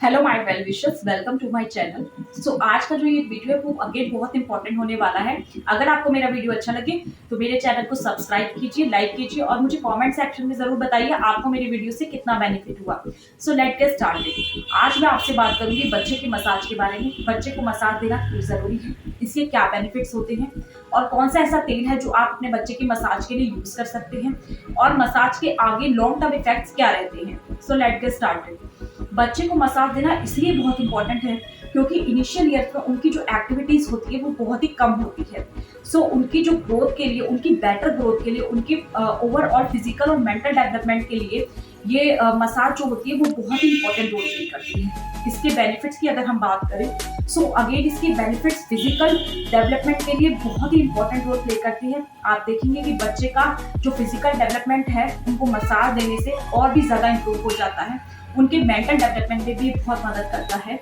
Hello my well wishers, welcome to my channel. So आज का जो ये वीडियो है वो अगेन बहुत इंपॉर्टेंट होने वाला है। अगर आपको मेरा वीडियो अच्छा लगे तो मेरे चैनल को सब्सक्राइब कीजिए, लाइक कीजिए और मुझे कमेंट सेक्शन में जरूर बताइए आपको मेरी वीडियो से कितना बेनिफिट हुआ। So let get started. आज मैं आपसे बात करूंगी बच्चे की मसाज के बारे में। बच्चे को मसाज देना क्यों जरूरी है, इसके क्या बेनिफिट्स होते हैं और कौन सा ऐसा तेल है जो आप अपने बच्चे की मसाज के लिए यूज कर सकते हैं और मसाज के आगे लॉन्ग टर्म इफेक्ट्स क्या रहते हैं। So let get started. बच्चे को मसाज देना इसलिए बहुत इंपॉर्टेंट है क्योंकि इनिशियल ईयर में उनकी जो एक्टिविटीज होती है वो बहुत ही कम होती है। सो उनकी जो ग्रोथ के लिए, उनकी बेटर ग्रोथ के लिए, उनकी ओवरऑल फिजिकल और मेंटल डेवलपमेंट के लिए ये मसाज जो होती है वो बहुत ही इंपॉर्टेंट रोल प्ले करती है। इसके बेनिफिट्स की अगर हम बात करें सो अगेन इसके बेनिफिट्स फिजिकल डेवलपमेंट के लिए बहुत ही इंपॉर्टेंट रोल प्ले करती है। आप देखेंगे कि बच्चे का जो फिजिकल डेवलपमेंट है उनको मसाज देने से और भी ज्यादा इंप्रूव हो जाता है। उनके मेंटल डेवलपमेंट में भी बहुत मदद करता है।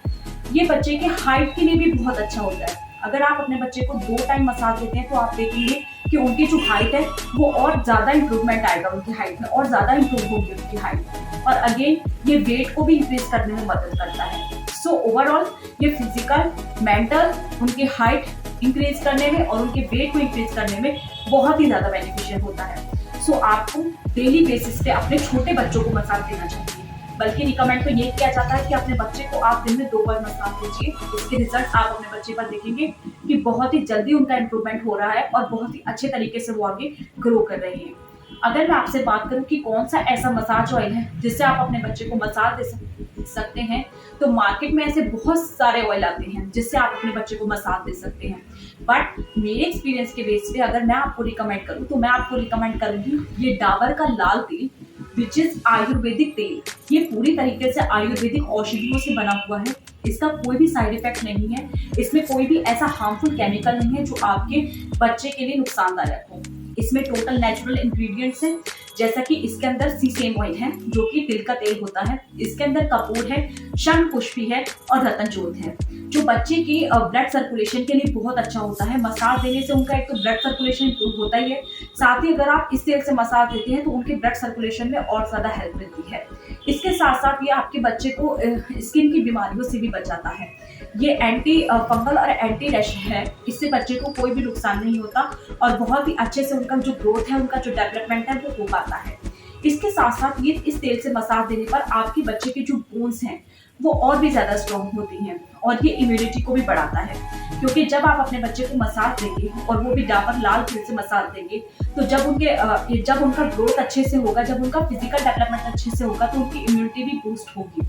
ये बच्चे के हाइट के लिए भी बहुत अच्छा होता है। अगर आप अपने बच्चे को 2 टाइम मसाज देते हैं तो आप देखेंगे कि उनकी जो हाइट है वो और ज्यादा इंप्रूवमेंट आएगा, उनकी हाइट में और ज्यादा इंप्रूव होगी उनकी हाइट। और अगेन ये वेट को भी इंक्रीज करने में मदद करता है। सो ओवरऑल ये फिजिकल, मेंटल, उनकी हाइट इंक्रीज करने में और उनके वेट को इंक्रीज करने में बहुत ही ज्यादा बेनिफिशियल होता है। सो आपको डेली बेसिस पे अपने छोटे बच्चों को मसाज देना चाहिए। बल्कि रिकमेंड तो ये किया जाता है कि अपने बच्चे को आप दिन में 2 बार मसाज दीजिए। इसके रिजल्ट आप अपने बच्चे पर देखेंगे कि बहुत ही जल्दी उनका इम्प्रूवमेंट हो रहा है और बहुत ही अच्छे तरीके से वो आगे ग्रो कर रही है। अगर मैं आपसे बात करूं कि कौन सा ऐसा मसाज ऑयल है जिससे आप अपने बच्चे को मसाज दे सकते हैं, तो मार्केट में ऐसे बहुत सारे ऑयल आते हैं जिससे आप अपने बच्चे को मसाज दे सकते हैं। बट मेरे एक्सपीरियंस के बेस पे अगर मैं आपको रिकमेंड करूं तो मैं आपको रिकमेंड करूंगी ये डाबर का लाल तेल, विच इज आयुर्वेदिक तेल। ये पूरी तरीके से आयुर्वेदिक औषधियों से बना हुआ है। इसका कोई भी साइड इफेक्ट नहीं है, इसमें कोई भी ऐसा हार्मफुल केमिकल नहीं है जो आपके बच्चे के लिए नुकसानदायक हो। इसमें टोटल नेचुरल इंग्रेडिएंट्स हैं, जैसा कि इसके अंदर सीसेम ऑयल है जो कि तिल का तेल होता है। इसके अंदर कपूर है, शंखपुष्पी है और रतनजोत है जो बच्चे की ब्लड सर्कुलेशन के लिए बहुत अच्छा होता है। मसाज देने से उनका एक तो ब्लड सर्कुलेशन इंप्रूव होता ही है, साथ ही अगर आप इस तेल से मसाज देते हैं तो उनके ब्लड सर्कुलेशन में और ज्यादा हेल्प मिलती है। इसके साथ साथ ये आपके बच्चे को स्किन की बीमारियों से भी बचाता है। ये एंटी फंगल और एंटी रैश है, इससे बच्चे को कोई भी नुकसान नहीं होता और बहुत ही अच्छे से उनका जो ग्रोथ है, उनका जो डेवलपमेंट है वो हो पाता है। इसके साथ साथ ये इस तेल से मसाज देने पर आपके बच्चे के जो बोन्स हैं वो और भी ज्यादा स्ट्रॉन्ग होती हैं और ये इम्यूनिटी को भी बढ़ाता है। क्योंकि जब आप अपने बच्चे को मसाज देंगे और वो भी डाबर लाल तेल से मसाज देंगे तो जब उनका ग्रोथ अच्छे से होगा, जब उनका फिजिकल डेवलपमेंट अच्छे से होगा तो उनकी इम्यूनिटी भी बूस्ट होगी।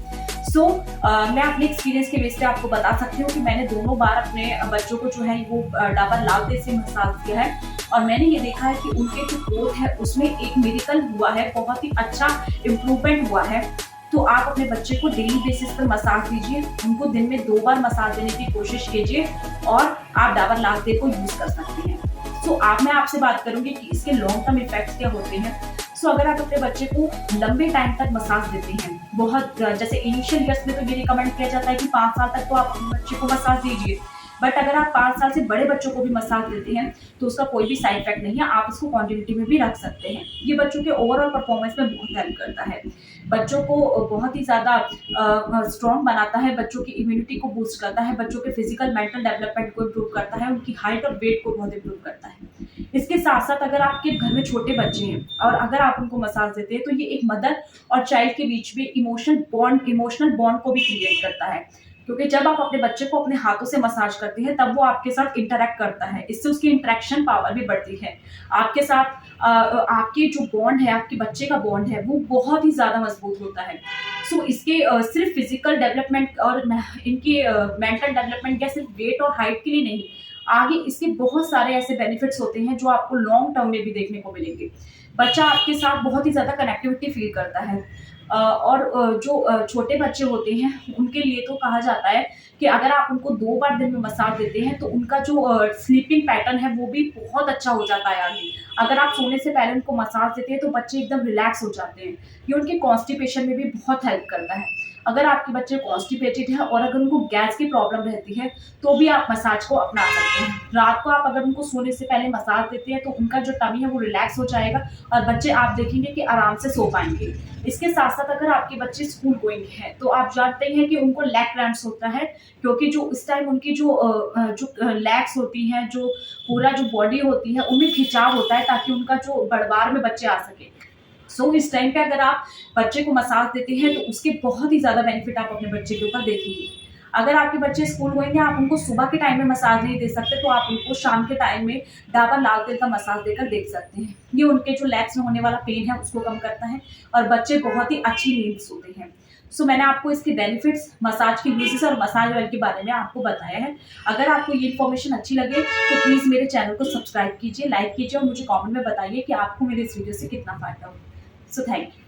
सो मैं अपने एक्सपीरियंस के बेस पे आपको बता सकती हूँ कि मैंने दोनों बार अपने बच्चों को जो है वो डाबर लाल तेल से मसाज किया है और मैंने ये देखा है कि उनके जो ग्रोथ है उसमें एक मिरेकल हुआ है, बहुत ही अच्छा इम्प्रूवमेंट हुआ है। तो आप अपने बच्चे को डेली बेसिस पर मसाज दीजिए, उनको दिन में 2 बार मसाज देने की कोशिश कीजिए और आप डाबर लाल तेल को यूज कर सकते हैं। सो आप मैं आपसे बात करूंगी कि इसके लॉन्ग टर्म इफेक्ट्स क्या होते हैं। सो अगर आप अपने बच्चे को लंबे टाइम तक मसाज देते हैं, बहुत जैसे इनिशियल ईयर्स में तो ये रिकमेंड किया जाता है कि 5 साल तक तो आप अपने बच्चे को मसाज दीजिए। बट अगर आप 5 साल से बड़े बच्चों को भी मसाज देते हैं तो उसका कोई भी साइड इफेक्ट नहीं है, आप इसको क्वांटिटी में भी रख सकते हैं। ये बच्चों के ओवरऑल परफॉर्मेंस में बहुत हेल्प करता है, बच्चों को बहुत ही ज्यादा स्ट्रॉन्ग बनाता है, बच्चों की इम्यूनिटी को बूस्ट करता है, बच्चों के फिजिकल मेंटल डेवलपमेंट को इम्प्रूव करता है, उनकी हाइट और वेट को बहुत इम्प्रूव करता है। इसके साथ साथ अगर आपके घर में छोटे बच्चे हैं और अगर आप उनको मसाज देते हैं तो ये एक मदर और चाइल्ड के बीच में इमोशनल बॉन्ड को भी क्रिएट करता है। क्योंकि जब आप अपने बच्चे को अपने हाथों से मसाज करते हैं तब वो आपके साथ इंटरेक्ट करता है, इससे उसकी इंटरेक्शन पावर भी बढ़ती है आपके साथ। आपके जो बॉन्ड है, आपके बच्चे का बॉन्ड है वो बहुत ही ज्यादा मजबूत होता है। सो इसके सिर्फ फिजिकल डेवलपमेंट और इनके मेंटल डेवलपमेंट या सिर्फ वेट और हाइट के लिए नहीं, आगे इसके बहुत सारे ऐसे बेनिफिट्स होते हैं जो आपको लॉन्ग टर्म में भी देखने को मिलेंगे। बच्चा आपके साथ बहुत ही ज्यादा कनेक्टिविटी फील करता है। और जो छोटे बच्चे होते हैं उनके लिए तो कहा जाता है कि अगर आप उनको 2 बार दिन में मसाज देते हैं तो उनका जो स्लीपिंग पैटर्न है वो भी बहुत अच्छा हो जाता है आगे। अगर आप सोने से पहले उनको मसाज देते हैं तो बच्चे एकदम रिलैक्स हो जाते हैं। ये उनके कॉन्स्टिपेशन में भी बहुत हेल्प करता है। अगर आपके बच्चे कॉन्स्टिपेटेड है और अगर उनको गैस की प्रॉब्लम रहती है तो भी आप मसाज को अपना सकते हैं। रात को आप अगर उनको सोने से पहले मसाज देते हैं तो उनका जो टमी है वो रिलैक्स हो जाएगा और बच्चे आप देखेंगे कि आराम से सो पाएंगे। इसके साथ साथ अगर आपके बच्चे स्कूल गोइंग है तो आप जानते हैं कि उनको लैग क्रैम्प्स होता है, क्योंकि जो इस टाइम उनकी जो लैग्स होती हैं, जो पूरा जो बॉडी होती है उनमें खिंचाव होता है ताकि उनका जो बड़वार में बच्चे आ सके। इस टाइम पे अगर आप बच्चे को मसाज देते हैं तो उसके बहुत ही ज्यादा बेनिफिट आप अपने बच्चे के ऊपर देखेंगे। अगर आपके बच्चे स्कूल गोइंग है, आप उनको सुबह के टाइम में मसाज नहीं दे सकते तो आप उनको शाम के टाइम में डाबर लाल तेल का मसाज देकर देख सकते हैं। ये उनके जो लेग्स में होने वाला पेन है उसको कम करता है और बच्चे बहुत ही अच्छी नींद सोते हैं। मैंने आपको इसके बेनिफिट्स, मसाज के यूजेस और मसाज ऑयल के बारे में आपको बताया है। अगर आपको ये इन्फॉर्मेशन अच्छी लगे तो प्लीज मेरे चैनल को सब्सक्राइब कीजिए, लाइक कीजिए और मुझे कमेंट में बताइए कि आपको मेरे इस वीडियो से कितना फायदा हो। Thank you.